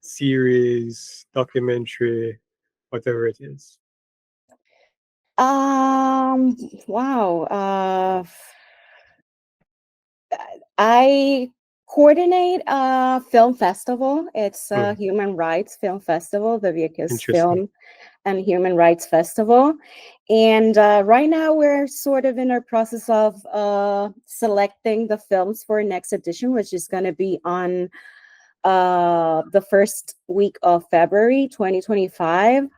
series, documentary, whatever it is? Wow. I coordinate a film festival. It's a Hmm. human rights film festival, the Vicus Interesting. Film and Human Rights Festival. And right now we're sort of in our process of selecting the films for next edition, which is going to be on the first week of February 2025.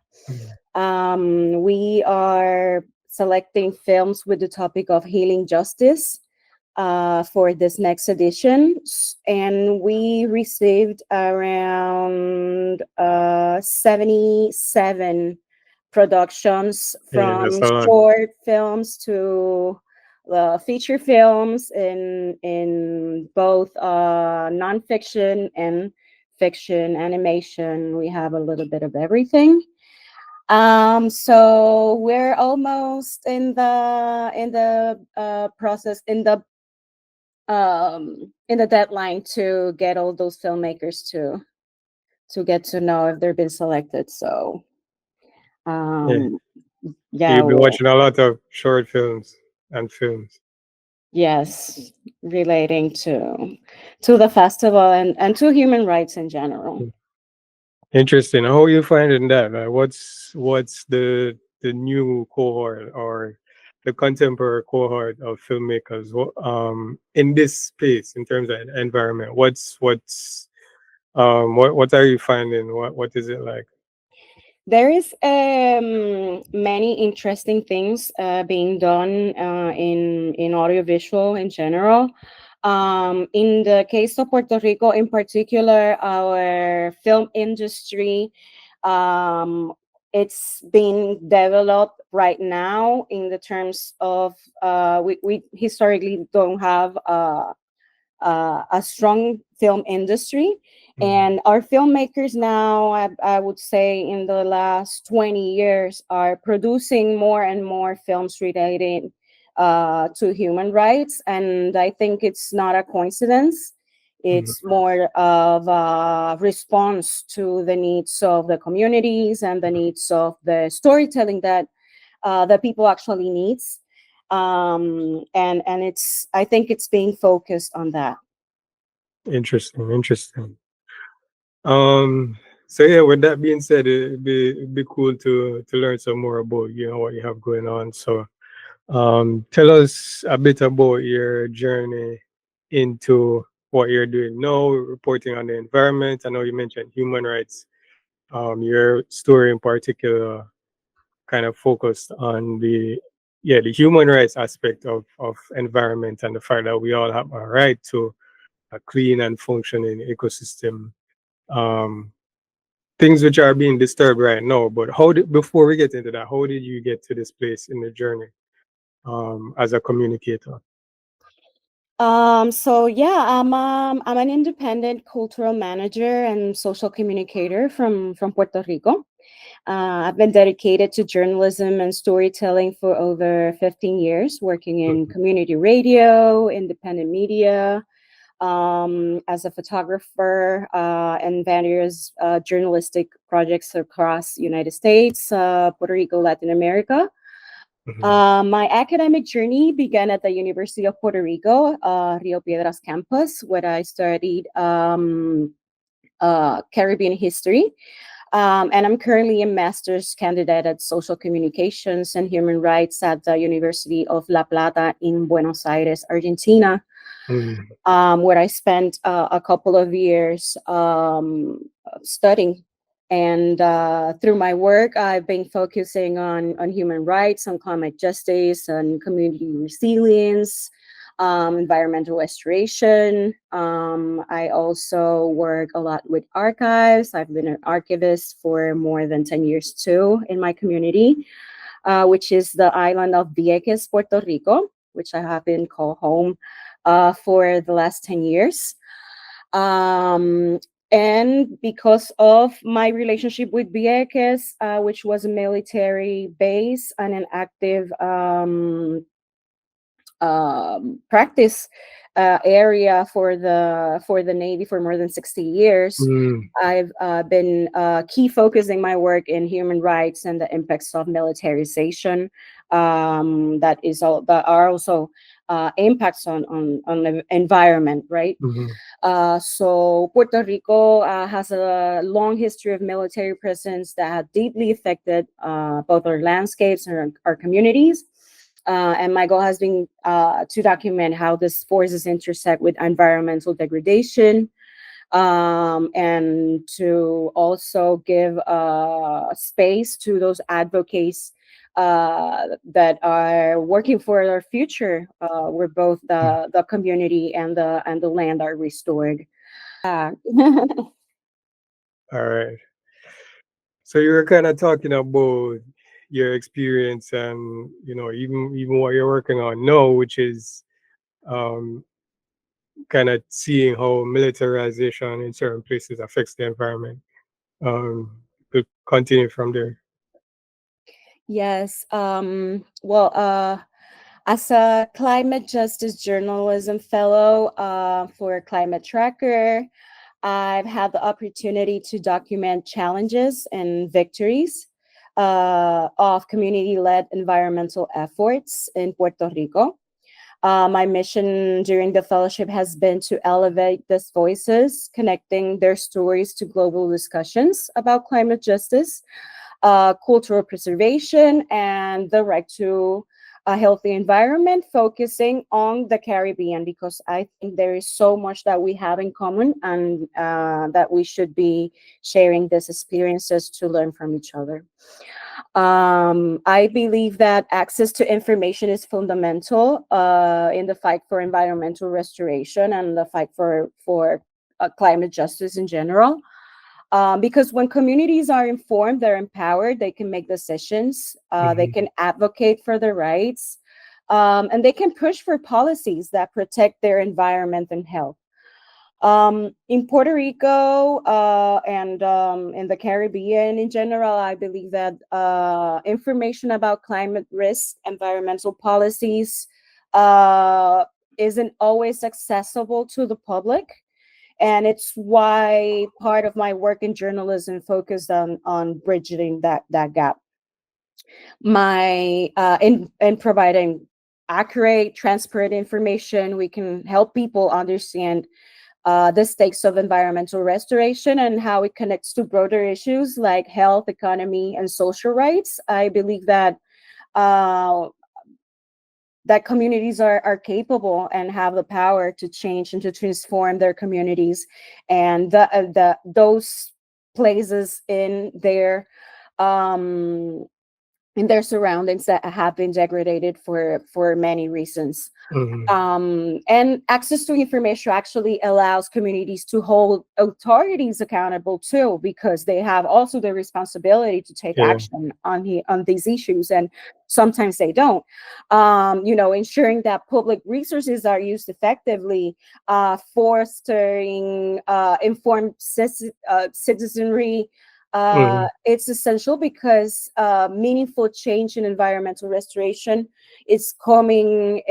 Hmm. We are selecting films with the topic of healing justice for this next edition. And we received around 77 productions Yeah, from that's a lot. short films to feature films in both nonfiction and fiction, animation. We have a little bit of everything. So we're almost in the process in the deadline to get all those filmmakers to get to know if they've been selected. So Yeah. um So yeah, you've been watching a lot of short films and films. yes, relating to the festival and to human rights in general. Hmm. Interesting. How are you finding that? Like, what's the new cohort or the contemporary cohort of filmmakers in this space in terms of environment? What are you finding? What is it like? There is many interesting things being done in audiovisual in general. In the case of Puerto Rico, in particular, our film industry, um, it's being developed right now in the terms of we historically don't have a strong film industry. Mm, And our filmmakers now, I would say, in the last 20 years, are producing more and more films related to human rights. And I think it's not a coincidence. mm, It's more of a response to the needs of the communities and the needs of the storytelling that the people actually needs. And it's I think it's being focused on that. interesting, interesting. Um, so yeah, with that being said, it'd be cool to learn some more about what you have going on. So tell us a bit about your journey into what you're doing now, reporting on the environment. I know you mentioned human rights. Your story in particular kind of focused on the human rights aspect of environment and the fact that we all have a right to a clean and functioning ecosystem. Um, Things which are being disturbed right now. But before we get into that, how did you get to this place in the journey as a communicator? So yeah, I'm an independent cultural manager and social communicator from Puerto Rico. I've been dedicated to journalism and storytelling for over 15 years, working in Mhm, community radio, independent media, as a photographer, and various journalistic projects across United States, Puerto Rico, Latin America. mhm, My academic journey began at the University of Puerto Rico, Rio Piedras campus, where I studied Caribbean history. And I'm currently a master's candidate at social communications and human rights at the University of La Plata in Buenos Aires, Argentina, mhm, where I spent a couple of years studying. And through my work, I've been focusing on human rights, on climate justice, and community resilience, environmental restoration. I also work a lot with archives. I've been an archivist for more than 10 years too in my community, which is the island of Vieques, Puerto Rico, which I have been called home for the last 10 years. Um, and because of my relationship with Vieques, which was a military base and an active practice area for the Navy for more than 60 years. Mm, I've been key focusing my work in human rights and the impacts of militarization. That are also impacts on the environment, right? mhm, So Puerto Rico has a long history of military presence that have deeply affected both our landscapes and our communities. And my goal has been to document how these forces intersect with environmental degradation, and to also give space to those advocates that are working for our future, where both mm. the community and the land are restored. Uh, All right. So you were kind of talking about your experience and even what you're working on now, which is um, kind of seeing how militarization in certain places affects the environment. To continue from there. yes. Well, as a climate justice journalism fellow for Climate Tracker, I've had the opportunity to document challenges and victories of community led environmental efforts in Puerto Rico. My mission during the fellowship has been to elevate these voices, connecting their stories to global discussions about climate justice, cultural preservation, and the right to a healthy environment, focusing on the Caribbean, because I think there is so much that we have in common, and that we should be sharing these experiences to learn from each other. I believe that access to information is fundamental in the fight for environmental restoration and the fight for climate justice in general. Because when communities are informed, they're empowered, they can make decisions, they Hmm. can advocate for their rights, and they can push for policies that protect their environment and health. In Puerto Rico and in the Caribbean in general, I believe that information about climate risk, environmental policies, uh, isn't always accessible to the public. And it's why part of my work in journalism focused on bridging that gap. My in providing accurate, transparent information, we can help people understand the stakes of environmental restoration and how it connects to broader issues like health, economy, and social rights. I believe uh, that communities are capable and have the power to change and to transform their communities, and the those places um, in their surroundings that have been degraded for many reasons. Hmm. And access to information actually allows communities to hold authorities accountable too, because they have also the responsibility to take Yeah. action on these issues, and sometimes they don't. Ensuring that public resources are used effectively, fostering informed citizenry. Hmm. It's essential because meaningful change in environmental restoration is coming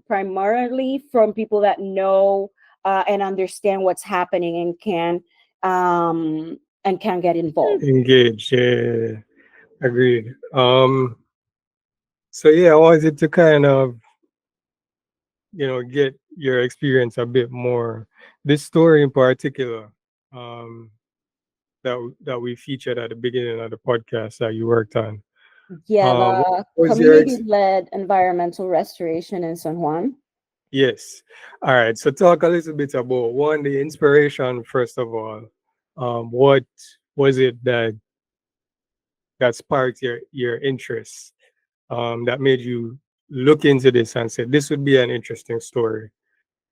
primarily from people that know and understand what's happening and can get involved. Engage. Yeah. Agreed. So yeah, I wanted to kind of get your experience a bit more. This story in particular, um, that we featured at the beginning of the podcast that you worked on. Yeah, What the was your community-led environmental restoration in San Juan. yes? All right. So talk a little bit about one, the inspiration first of all. What was it that sparked your interest? That made you look into this and said this would be an interesting story.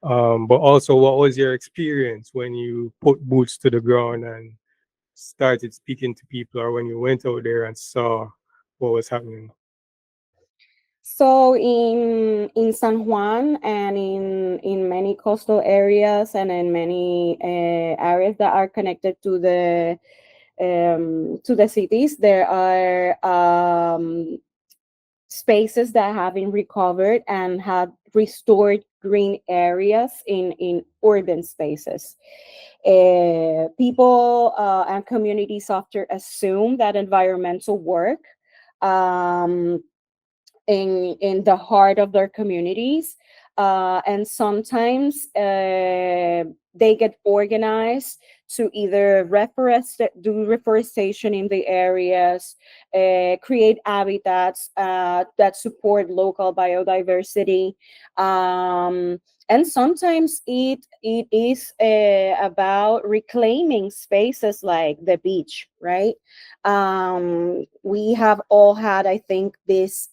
But also, what was your experience when you put boots to the ground and started speaking to people, or when you went out there and saw what was happening? So in San Juan and in many coastal areas and in many areas that are connected to the cities, there are spaces that have been recovered and have restored green areas in urban spaces. People and communities often assume that environmental work um, in the heart of their communities, and sometimes they get organized to either do reforestation in the areas, create habitats that support local biodiversity, and sometimes it is about reclaiming spaces like the beach, right? We have all had, I think, this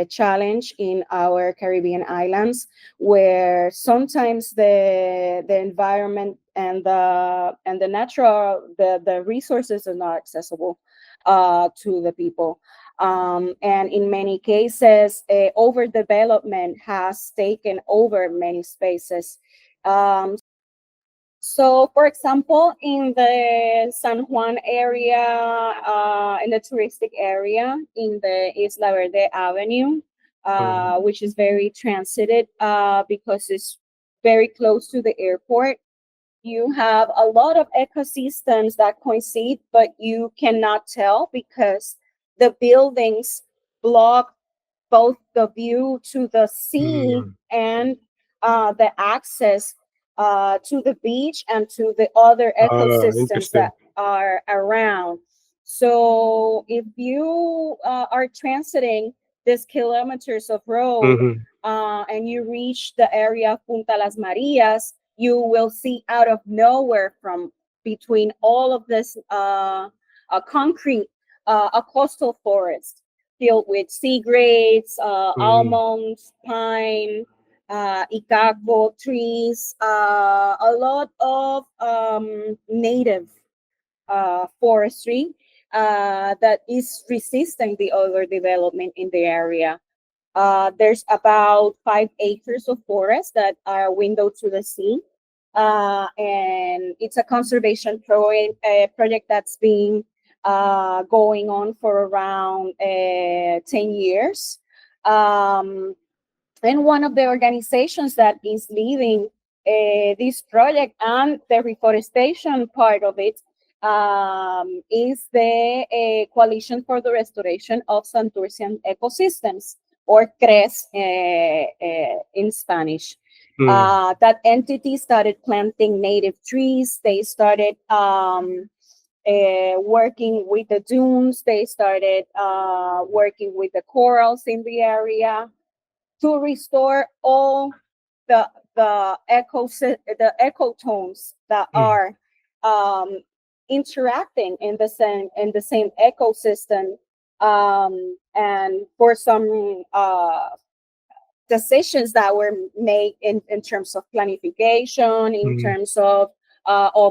challenge in our Caribbean islands, where sometimes the environment and the natural the resources are not accessible to the people. And in many cases, overdevelopment has taken over many spaces. So, for example, in the San Juan area, in the touristic area, in the Isla Verde Avenue, which is very transited because it's very close to the airport, you have a lot of ecosystems that coincide, but you cannot tell because the buildings block both the view to the sea Mm. and the access to the beach and to the other ecosystems Interesting. that are around. So if you are transiting these kilometers of road Mm-hmm. and you reach the area of Punta Las Marias, you will see out of nowhere from between all of this concrete a coastal forest filled with sea grapes, Mm-hmm. almonds, pine, icaco trees, a lot of native forestry that is resisting the overdevelopment in the area. There's about 5 acres of forest that are windowed to the sea. And it's a conservation project that's been going on for around 10 years. Um, and one of the organizations that is leading this project and the reforestation part of it is the Coalition for the Restoration of Santurcian Ecosystems, or CRES in Spanish. Mm. That entity started planting native trees. They started working with the dunes. They started working with the corals in the area to restore all the the ecotones that Mm. are um, interacting in the same ecosystem, and for some decisions that were made in terms of planification, in Mm. terms of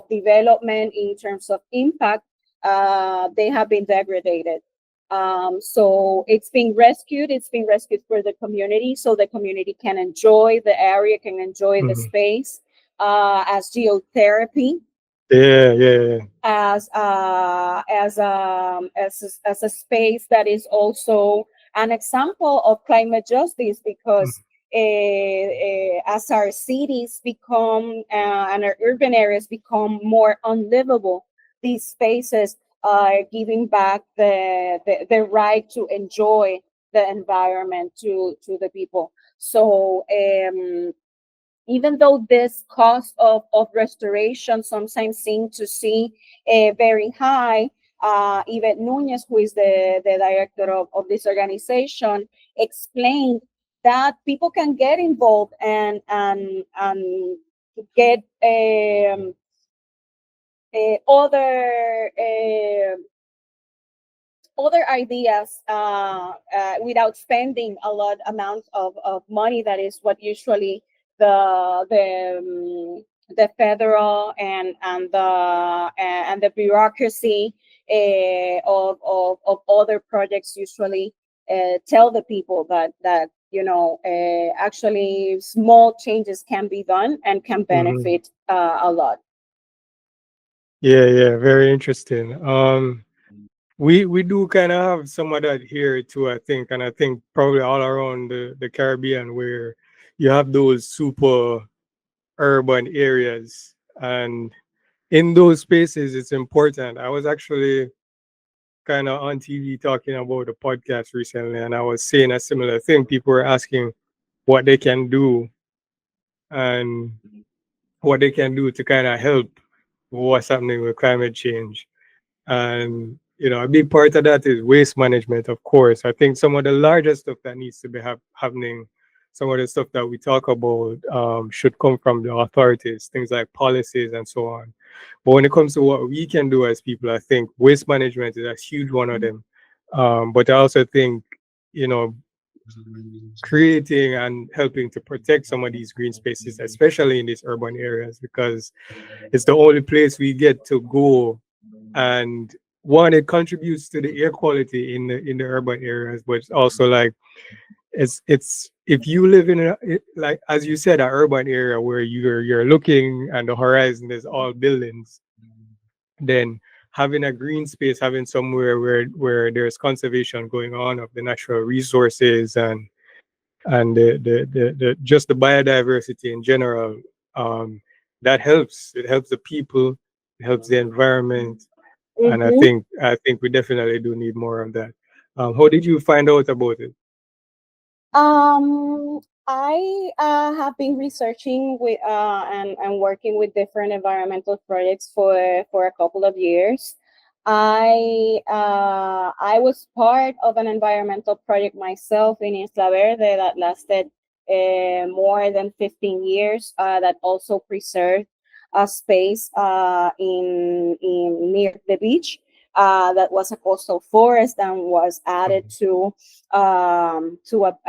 development, in terms of impact, they have been degraded. So it's being rescued. It's being rescued for the community, so the community can enjoy the area, can enjoy the Mm. space as geotherapy, Yeah, yeah, yeah. As a space that is also an example of climate justice, Mm. because as our cities become and our urban areas become more unlivable, these spaces are giving back the right to enjoy the environment to the people. So even though this cost of restoration sometimes seem to see very high, Yvette Nunez, who is the director of this organization, explained that people can get involved and get other ideas without spending a lot amount of money. That is what usually the federal and the bureaucracy of other projects usually tell the people that actually small changes can be done and can Mhm. benefit a lot. Yeah, yeah, very interesting. We do kind of have some of that here too, I think, and I think probably all around the Caribbean, where you have those super urban areas, and in those spaces it's important. I was actually kind of on TV talking about a podcast recently, and I was saying a similar thing. People were asking what they can do and what they can do to kind of help what's happening with climate change. And a big part of that is waste management, of course. I think some of the largest stuff that needs to be happening, some of the stuff that we talk about, should come from the authorities, things like policies and so on. But when it comes to what we can do as people, I think waste management is a huge one of them. But I also think, you know, creating and helping to protect some of these green spaces, especially in these urban areas, because it's the only place we get to go. And one, it contributes to the air quality in the urban areas, but it's also like it's if you live in like as you said, an urban area where you're looking and the horizon is all buildings, then having a green space, having somewhere where there's conservation going on of the natural resources and the just the biodiversity in general, um, that helps. It helps the people, it helps the environment, and Mm-hmm. I think we definitely do need more of that. How did you find out about it? I have been researching with and working with different environmental projects for a couple of years. I was part of an environmental project myself in Isla Verde that lasted more than 15 years. That also preserved a space in near the beach. That was a coastal forest and was added to a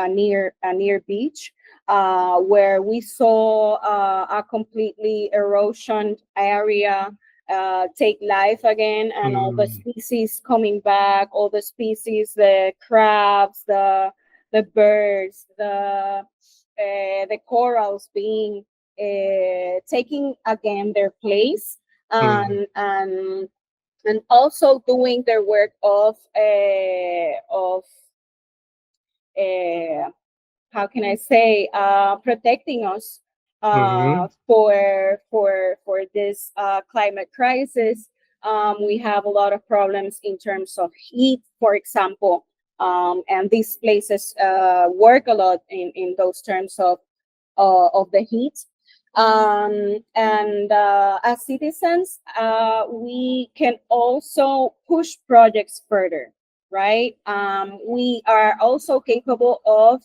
near beach, where we saw a completely erosion area take life again, and all the Mm, species coming back, all the species, the crabs, the birds, the corals being taking again their place, mm, and also doing their work of uh, how can I say, protecting us mm-hmm, for this climate crisis. We have a lot of problems in terms of heat, for example, and these places work a lot in those terms of the heat. And as citizens, we can also push projects further, right? We are also capable of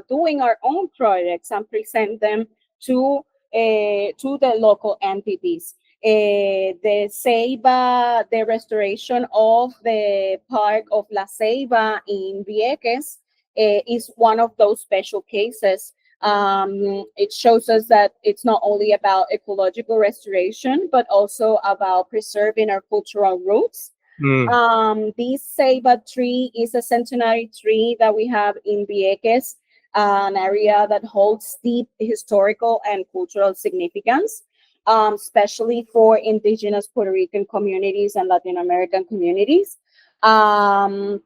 doing our own projects and present them to the local entities. The Ceiba, the restoration of the park of La Ceiba in Vieques is one of those special cases. It shows us that it's not only about ecological restoration, but also about preserving our cultural roots. mm, This ceiba tree is a centenary tree that we have in Vieques, an area that holds deep historical and cultural significance, especially for indigenous Puerto Rican communities and Latin American communities. Um,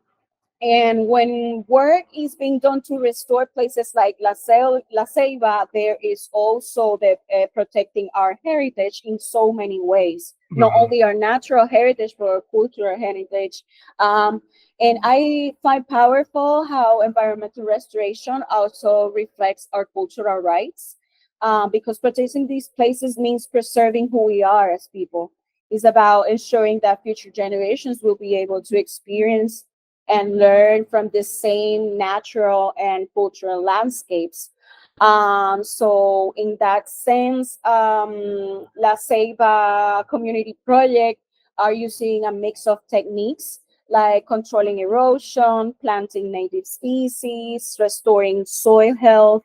and when work is being done to restore places like La Ceiba, there is also the protecting our heritage in so many ways. Not mm, only our natural heritage, but our cultural heritage. Um, and I find powerful how environmental restoration also reflects our cultural rights, because protecting these places means preserving who we are as people. It's about ensuring that future generations will be able to experience and learn from the same natural and cultural landscapes. So in that sense, La Ceiba Community Project are using a mix of techniques like controlling erosion, planting native species, restoring soil health,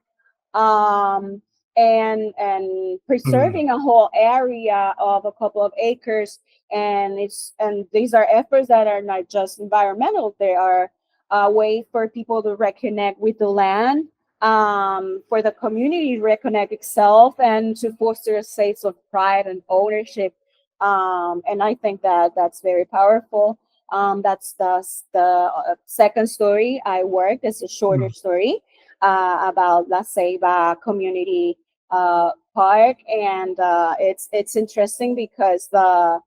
um, and mm, preserving a whole area of a couple of acres. And these are efforts that are not just environmental; they are a way for people to reconnect with the land, for the community to reconnect itself, and to foster a sense of pride and ownership. And I think that that's very powerful. That's the second story I worked. It's a shorter mm, story. about La Ceiba community park, and it's interesting because the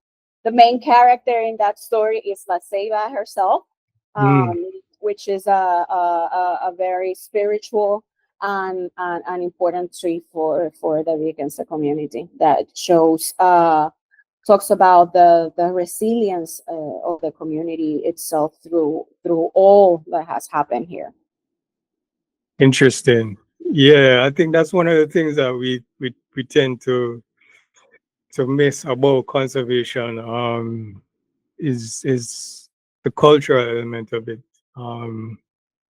main character in that story is La Ceiba herself, Mm. which is a very spiritual and important tree for the Vicus community that shows talks about the resilience of the community itself through all that has happened here. Interesting. Yeah, I think that's one of the things that we tend to miss about conservation. Is the cultural element of it. Um,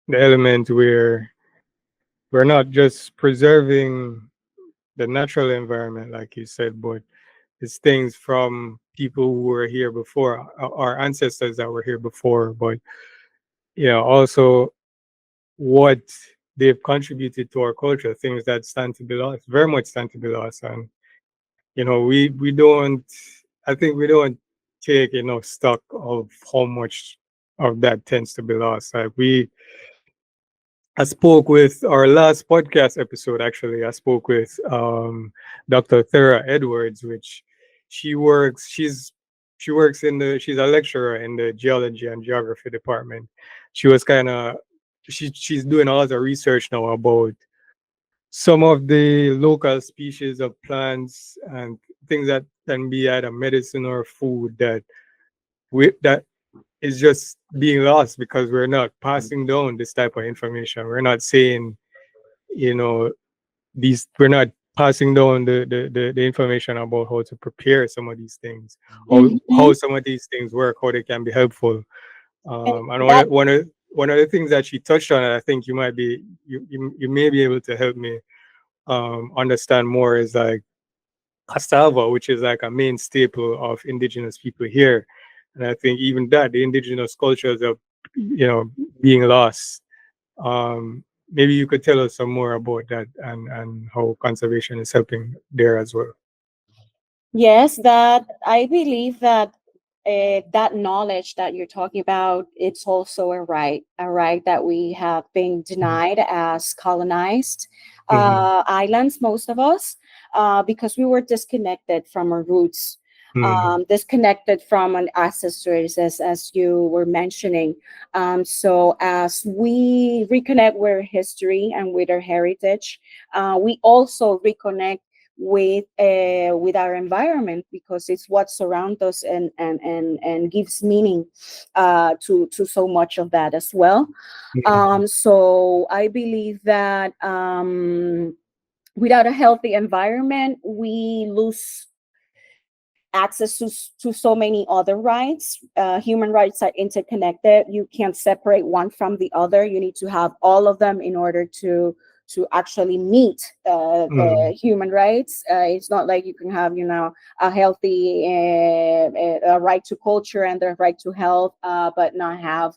the element where we're not just preserving the natural environment, like you said, but it's things from people who were here before, our ancestors that were here before, but also what they've contributed to our culture, things that stand to be lost, very much stand to be lost. And we don't, I think we don't take enough stock of how much of that tends to be lost. Like I spoke with our last podcast episode. Actually, I spoke with Dr. Thera Edwards, which she works she's a lecturer in the geology and geography department. She was kind of she's doing a lot of research now about some of the local species of plants and things that can be either medicine or food that is just being lost because we're not passing down this type of information. We're not saying, you know, we're not passing down the information about how to prepare some of these things, how Mhm. some of these things work, how they can be helpful. And And that one of the things that she touched on, and I think you may be able to help me understand more, is like cassava, which is like a main staple of indigenous people here. And I think even that the indigenous cultures are, being lost. Maybe you could tell us some more about that and how conservation is helping there as well. Yes, that I believe that that knowledge that you're talking about, it's also a right that we have been denied as colonized Mm-hmm. islands, most of us, because we were disconnected from our roots, Mm-hmm. disconnected from our ancestors, as you were mentioning. So as we reconnect with history and with our heritage, we also reconnect with our environment, because it's what surrounds us and gives meaning to so much of that as well. So I believe that without a healthy environment, we lose access to so many other rights. Human rights are interconnected. You can't separate one from the other. You need to have all of them in order to actually meet Mm-hmm. human rights. It's not like you can have, a healthy a right to culture and the right to health, but not have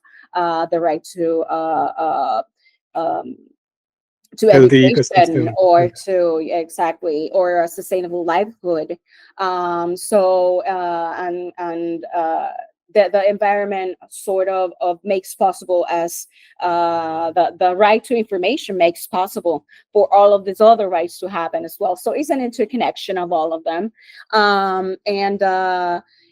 the right um, to Healthy education ecosystem. or to exactly or a sustainable livelihood. So the environment sort of makes possible as the right to information makes possible for all of these other rights to happen as well. So it's an interconnection of all of them. And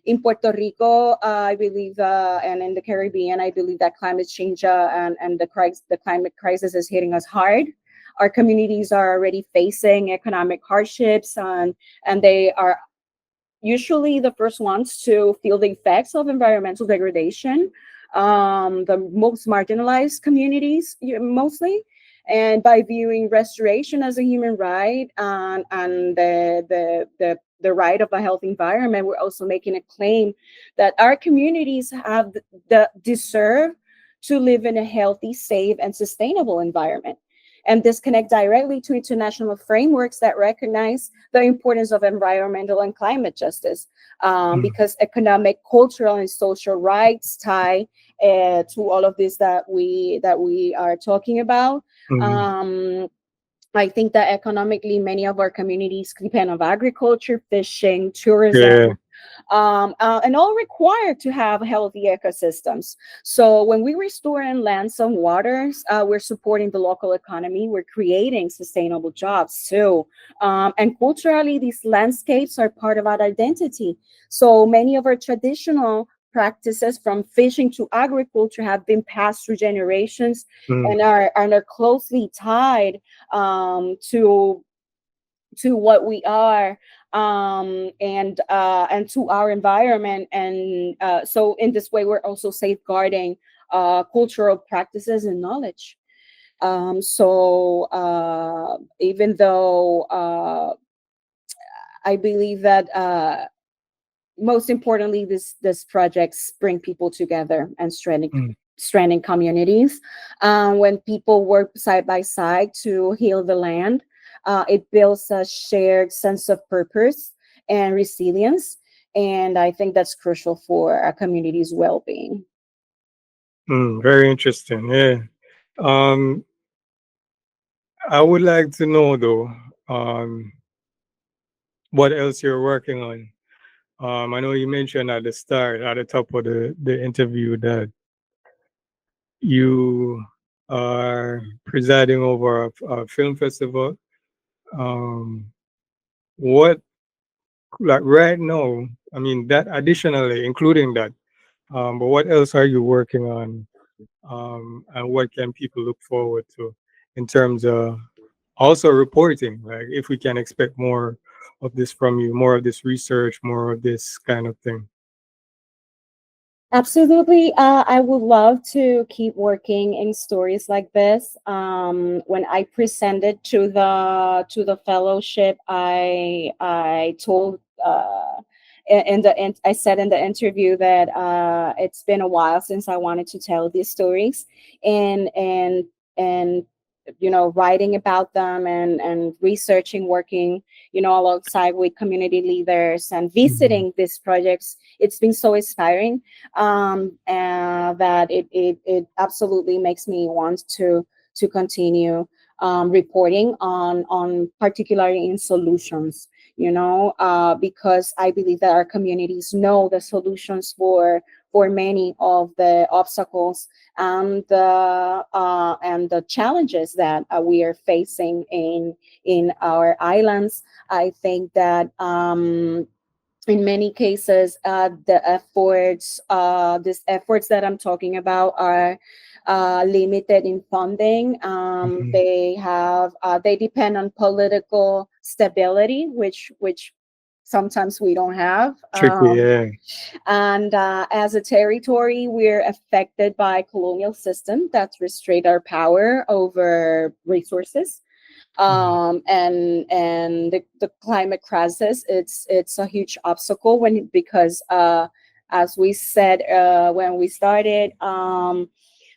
in Puerto Rico, I believe, and in the Caribbean, I believe that climate change and the climate crisis is hitting us hard. Our communities are already facing economic hardships, and they are usually the first ones to feel the effects of environmental degradation, the most marginalized communities mostly. And by viewing restoration as a human right and the right of a healthy environment, we're also making a claim that our communities have the deserve to live in a healthy, safe, and sustainable environment. And this connect directly to international frameworks that recognize the importance of environmental and climate justice, because economic, cultural, and social rights tie to all of this that we are talking about. Mm-hmm. I think that economically, many of our communities depend on agriculture, fishing, tourism, Yeah. and all required to have healthy ecosystems. So when we restore and lands and waters, we're supporting the local economy. We're creating sustainable jobs too. And culturally, these landscapes are part of our identity. So many of our traditional practices, from fishing to agriculture, have been passed through generations Mm, and are closely tied to what we are, and to our environment. And so in this way, we're also safeguarding cultural practices and knowledge. Even though I believe that most importantly, this projects bring people together and mm, strengthening communities. When people work side by side to heal the land, it builds a shared sense of purpose and resilience. And I think that's crucial for a community's well-being. very interesting. Yeah. Um, I would like to know though, um, what else you're working on. I know you mentioned at the start, at the top of the interview, that you are presiding over a film festival. Um, what, like right now, I mean, that additionally, including that, but what else are you working on? And what can people look forward to in terms of also reporting? Like, if we can expect more of this from you, more of this research, more of this kind of thing. Absolutely. I would love to keep working in stories like this. When I presented to the fellowship, I told I said in the interview that it's been a while since I wanted to tell these stories, and writing about them and researching, working alongside with community leaders and Mhm. visiting these projects. It's been so inspiring, that it absolutely makes me want to continue reporting on particularly in solutions, because I believe that our communities know the solutions for many of the obstacles and the challenges that we are facing in our islands. I think that in many cases, these efforts that I'm talking about are limited in funding. Mhm. They depend on political stability, which sometimes we don't have. Tricky, yeah. And as a territory, we're affected by colonial system that restrict our power over resources, Mhm. and the climate crisis. It's a huge obstacle because as we said when we started,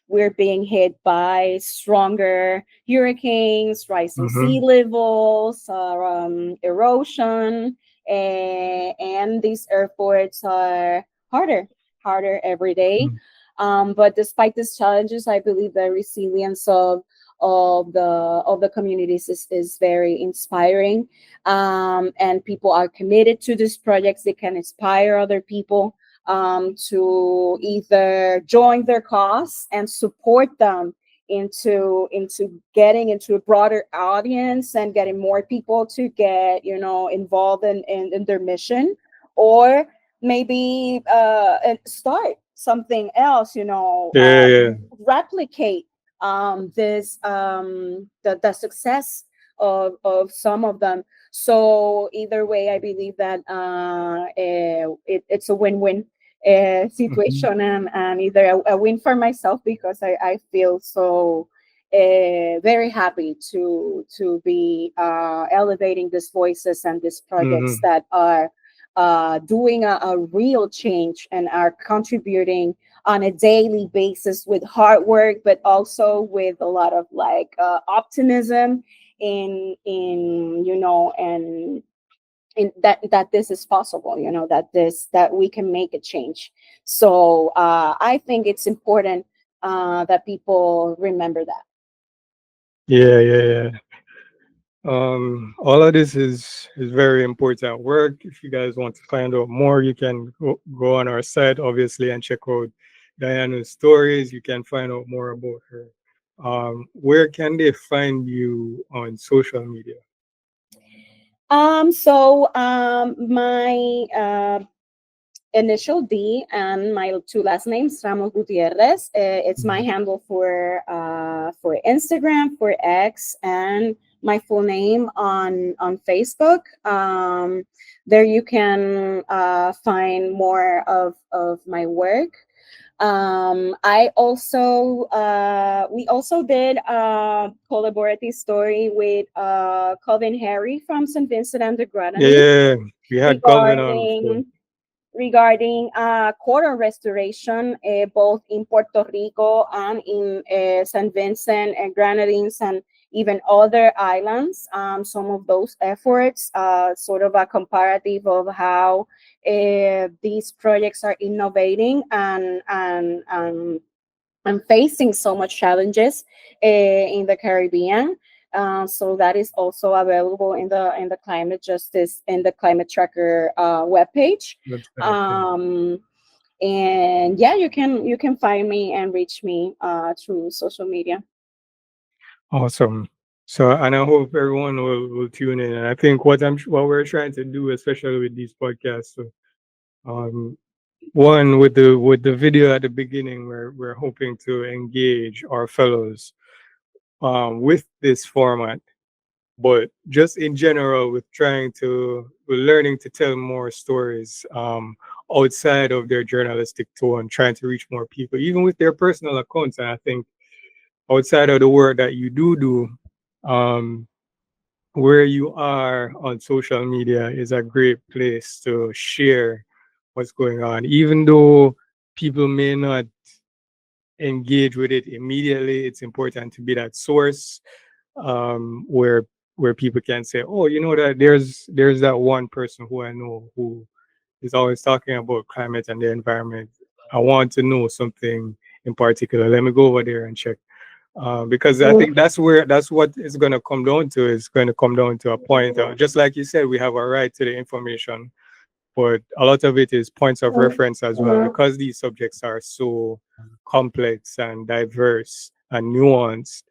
we're being hit by stronger hurricanes, rising sea Mhm. levels, erosion, and these airports are harder every day. Mhm. But despite these challenges, I believe the resilience of the communities is very inspiring, and people are committed to these projects. They can inspire other people to either join their cause and support them into getting into a broader audience and getting more people to get involved in their mission, or maybe and start something else, Yeah, yeah. replicate the success of some of them. So either way, I believe that it's a win-win Mhm. situation, and either a win for myself, because I feel so very happy to be elevating these voices and these projects Mhm. that are doing a real change and are contributing on a daily basis with hard work, but also with a lot of optimism and in that this is possible, that we can make a change. So I think it's important that people remember that. Yeah, yeah, yeah. All of this is very important work. If you guys want to find out more, you can go on our site, obviously, and check out Diana's stories. You can find out more about her. Where can they find you on social media? My initial D and my two last names, Ramos Gutierrez. It's my handle for Instagram, for X, and my full name on Facebook. There you can find more of my work. I also We also did a collaborative story with Calvin Harry from St. Vincent and the Grenadines Yeah, we had Calvin on before. regarding coral restoration, both in Puerto Rico and in St. Vincent and Grenadines and even other islands. Some of those efforts, sort of a comparative of how these projects are innovating and facing so much challenges in the Caribbean. So that is also available in the climate justice in the climate tracker webpage. And yeah, you can find me and reach me through social media. Awesome. So, and I hope everyone will tune in. And I think what we're trying to do, especially with these podcasts, so, one with the video at the beginning, we're hoping to engage our fellows with this format, but just in general, with we're learning to tell more stories outside of their journalistic tone, trying to reach more people, even with their personal accounts. And I think outside of the work that you do, um, where you are on social media is a great place to share what's going on, even though people may not engage with it immediately. It's important to be that source where people can say, oh, you know, that there's that one person who I know who is always talking about climate and the environment. I want to know something in particular. Let me go over there and check. Because I think that's what it's going to come down to. It's going to come down to a point. Just like you said, we have a right to the information, but a lot of it is points of reference as well, because these subjects are so complex and diverse and nuanced,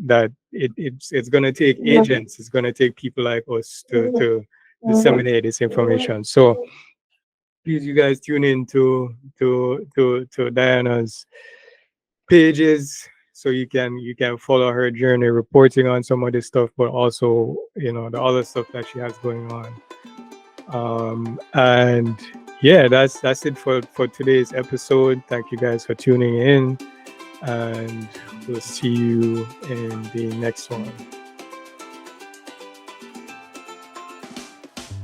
that it's going to take agents, it's going to take people like us to disseminate this information. So please, you guys, tune in to Diana's pages, so you can follow her journey reporting on some of this stuff, but also, you know, the other stuff that she has going on. And yeah, that's it for today's episode. Thank you guys for tuning in, and we'll see you in the next one.